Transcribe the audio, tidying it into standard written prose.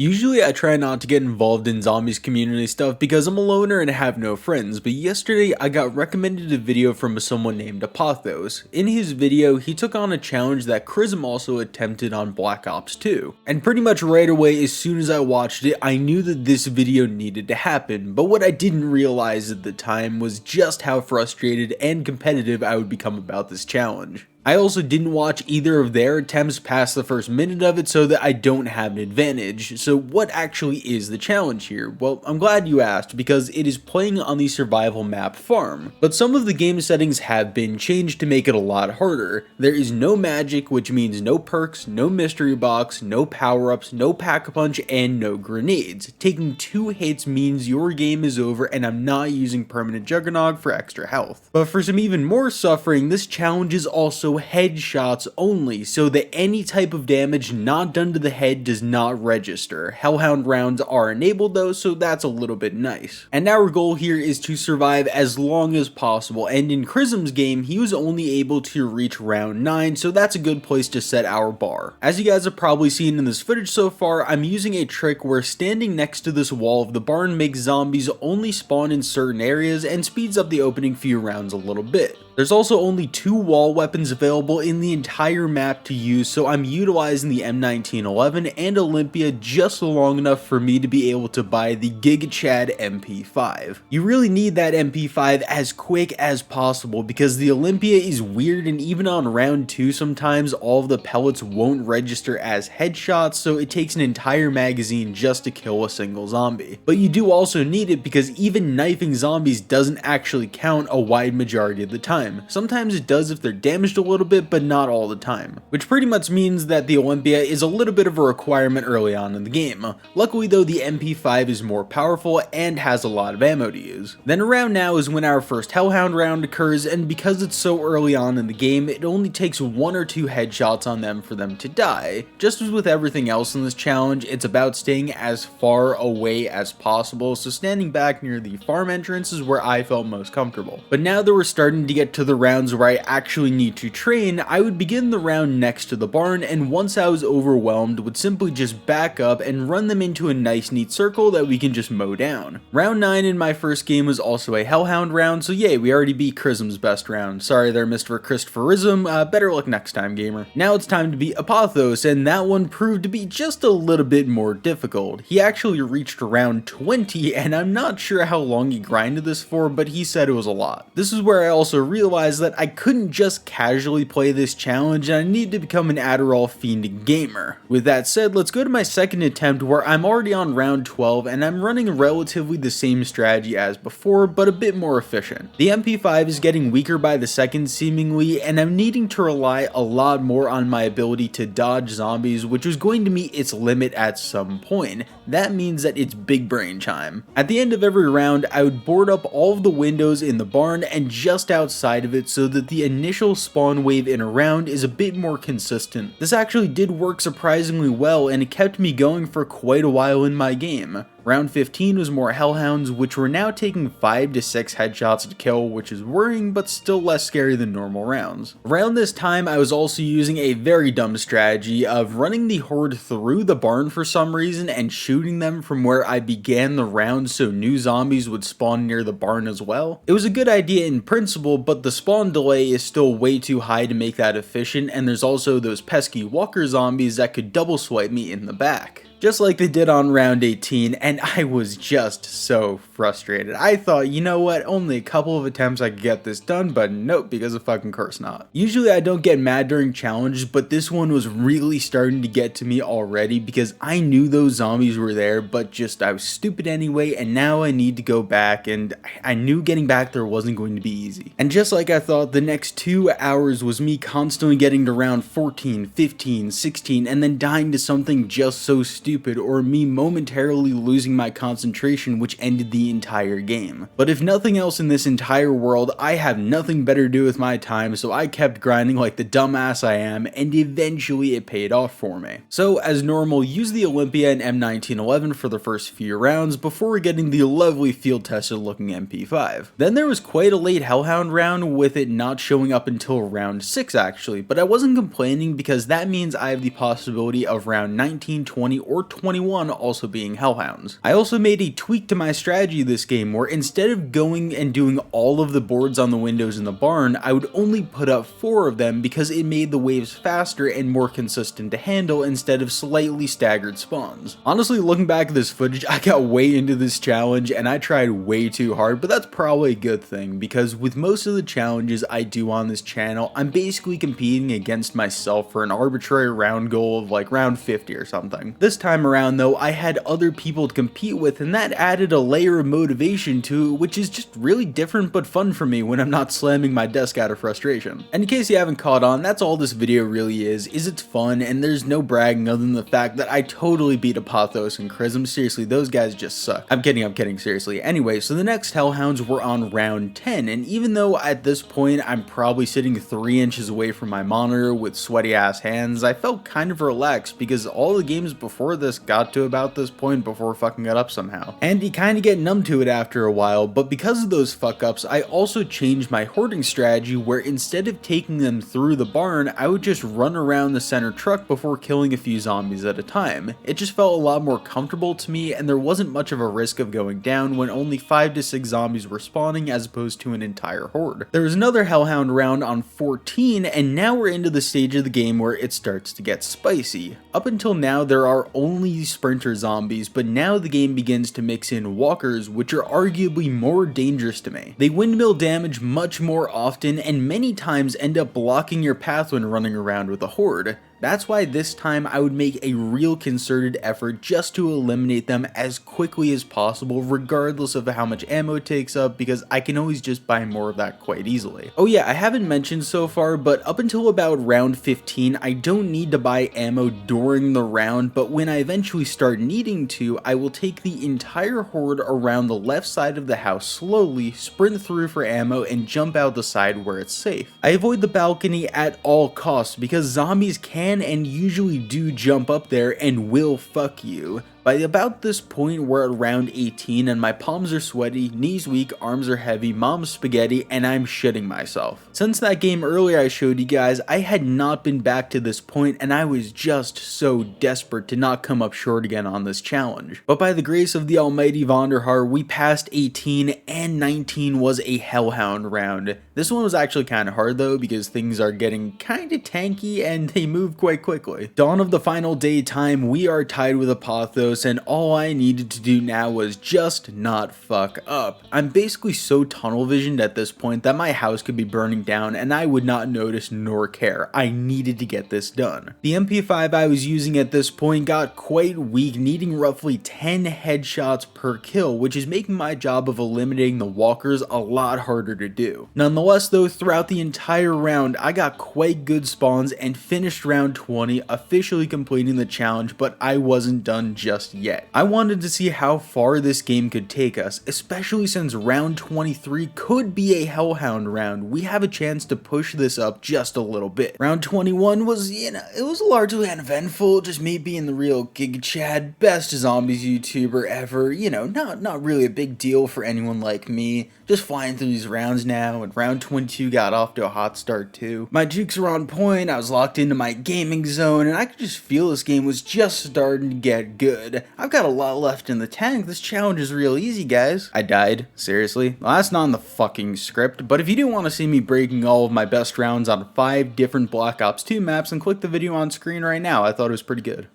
Usually I try not to get involved in zombies community stuff because I'm a loner and have no friends, but yesterday I got recommended a video from someone named Apothos. In his video, he took on a challenge that Chrrism also attempted on Black Ops 2. And pretty much right away as soon as I watched it, I knew that this video needed to happen, but what I didn't realize at the time was just how frustrated and competitive I would become about this challenge. I also didn't watch either of their attempts past the first minute of it so that I don't have an advantage. So what actually is the challenge here? Well, I'm glad you asked because it is playing on the survival map Farm, but some of the game settings have been changed to make it a lot harder. There is no magic, which means no perks, no mystery box, no power-ups, no pack-a-punch, and no grenades. Taking 2 hits means your game is over and I'm not using permanent Juggernog for extra health. But for some even more suffering, this challenge is also headshots only, so that any type of damage not done to the head does not register. Hellhound rounds are enabled though, so that's a little bit nice. And our goal here is to survive as long as possible, and in Chrrism's game, he was only able to reach round 9, so that's a good place to set our bar. As you guys have probably seen in this footage so far, I'm using a trick where standing next to this wall of the barn makes zombies only spawn in certain areas and speeds up the opening few rounds a little bit. There's also only 2 wall weapons available in the entire map to use, so I'm utilizing the M1911 and Olympia just long enough for me to be able to buy the Giga Chad MP5. You really need that MP5 as quick as possible because the Olympia is weird, and even on round 2 sometimes all of the pellets won't register as headshots, so it takes an entire magazine just to kill a single zombie. But you do also need it because even knifing zombies doesn't actually count a wide majority of the time. Sometimes it does if they're damaged a little bit, but not all the time. Which pretty much means that the Olympia is a little bit of a requirement early on in the game. Luckily though, the MP5 is more powerful and has a lot of ammo to use. Then around now is when our first Hellhound round occurs, and because it's so early on in the game, it only takes 1 or 2 headshots on them for them to die. Just as with everything else in this challenge, it's about staying as far away as possible, so standing back near the farm entrance is where I felt most comfortable. But now that we're starting to get to the rounds where I actually need to train, I would begin the round next to the barn, and once I was overwhelmed would simply just back up and run them into a nice neat circle that we can just mow down. Round 9 in my first game was also a Hellhound round, so yay, we already beat Chrrism's best round. Sorry there, Mr. Chrrism, better luck next time, gamer. Now it's time to beat Apothos, and that one proved to be just a little bit more difficult. He actually reached round 20, and I'm not sure how long he grinded this for, but he said it was a lot. This is where I also realized that I couldn't just casually play this challenge and I need to become an Adderall fiend gamer. With that said, let's go to my second attempt where I'm already on round 12 and I'm running relatively the same strategy as before, but a bit more efficient. The MP5 is getting weaker by the second seemingly, and I'm needing to rely a lot more on my ability to dodge zombies, which was going to meet its limit at some point. That means that it's big brain time. At the end of every round, I would board up all of the windows in the barn and just outside of it so that the initial spawn wave in a round is a bit more consistent. This actually did work surprisingly well, and it kept me going for quite a while in my game. Round 15 was more Hellhounds, which were now taking 5 to 6 headshots to kill, which is worrying but still less scary than normal rounds. Around this time, I was also using a very dumb strategy of running the horde through the barn for some reason and shooting them from where I began the round so new zombies would spawn near the barn as well. It was a good idea in principle, but the spawn delay is still way too high to make that efficient, and there's also those pesky walker zombies that could double swipe me in the back. Just like they did on round 18, and I was just so frustrated. I thought, you know what, only a couple of attempts I could get this done, but nope, because of fucking course not. Usually I don't get mad during challenges, but this one was really starting to get to me already because I knew those zombies were there, but just I was stupid anyway, and now I need to go back, and I knew getting back there wasn't going to be easy. And just like I thought, the next 2 hours was me constantly getting to round 14, 15, 16, and then dying to something just so stupid, or me momentarily losing my concentration, which ended the entire game. But if nothing else in this entire world, I have nothing better to do with my time, so I kept grinding like the dumbass I am, and eventually it paid off for me. So as normal, use the Olympia and M1911 for the first few rounds before getting the lovely field tested looking MP5. Then there was quite a late Hellhound round with it not showing up until round 6 actually, but I wasn't complaining because that means I have the possibility of round 19, 20, or or 21 also being Hellhounds. I also made a tweak to my strategy this game where instead of going and doing all of the boards on the windows in the barn, I would only put up 4 of them because it made the waves faster and more consistent to handle instead of slightly staggered spawns. Honestly, looking back at this footage, I got way into this challenge and I tried way too hard, but that's probably a good thing because with most of the challenges I do on this channel, I'm basically competing against myself for an arbitrary round goal of like round 50 or something. This time around though, I had other people to compete with and that added a layer of motivation to it, which is just really different but fun for me when I'm not slamming my desk out of frustration. And in case you haven't caught on, that's all this video really is it's fun and there's no bragging other than the fact that I totally beat Apothos and Chrrism. Seriously, those guys just suck. I'm kidding, seriously. Anyway, so the next Hellhounds were on round 10, and even though at this point I'm probably sitting 3 inches away from my monitor with sweaty ass hands, I felt kind of relaxed because all the games before this got to about this point before fucking it up somehow. And you kinda get numb to it after a while, but because of those fuck ups, I also changed my hoarding strategy where instead of taking them through the barn, I would just run around the center truck before killing a few zombies at a time. It just felt a lot more comfortable to me and there wasn't much of a risk of going down when only 5 to 6 zombies were spawning as opposed to an entire horde. There was another Hellhound round on 14 and now we're into the stage of the game where it starts to get spicy. Up until now there are only sprinter zombies, but now the game begins to mix in walkers, which are arguably more dangerous to me. They windmill damage much more often and many times end up blocking your path when running around with a horde. That's why this time I would make a real concerted effort just to eliminate them as quickly as possible regardless of how much ammo it takes up because I can always just buy more of that quite easily. Oh yeah, I haven't mentioned so far, but up until about round 15 I don't need to buy ammo during the round, but when I eventually start needing to, I will take the entire horde around the left side of the house slowly, sprint through for ammo, and jump out the side where it's safe. I avoid the balcony at all costs because zombies can and usually do jump up there and will fuck you. By about this point, we're at round 18 and my palms are sweaty, knees weak, arms are heavy, mom's spaghetti, and I'm shitting myself. Since that game earlier I showed you guys, I had not been back to this point and I was just so desperate to not come up short again on this challenge. But by the grace of the almighty Vonderhaar, we passed 18 and 19 was a Hellhound round. This one was actually kind of hard though because things are getting kind of tanky and they move quite quickly. Dawn of the final day time, we are tied with Apothos and all I needed to do now was just not fuck up. I'm basically so tunnel visioned at this point that my house could be burning down and I would not notice nor care. I needed to get this done. The MP5 I was using at this point got quite weak, needing roughly 10 headshots per kill, which is making my job of eliminating the walkers a lot harder to do. Nonetheless though, throughout the entire round I got quite good spawns and finished round 20, officially completing the challenge, but I wasn't done just yet. I wanted to see how far this game could take us, especially since round 23 could be a Hellhound round. We have a chance to push this up just a little bit. Round 21 was, it was largely uneventful, just me being the real Giga Chad, best zombies YouTuber ever, not really a big deal for anyone like me, just flying through these rounds now, and round 22 got off to a hot start too. My jukes were on point, I was locked into my gaming zone, and I could just feel this game was just starting to get good. I've got a lot left in the tank. This challenge is real easy, guys. I died. Seriously? Well, that's not in the fucking script, but if you do want to see me breaking all of my best rounds on 5 different Black Ops 2 maps, then click the video on screen right now. I thought it was pretty good.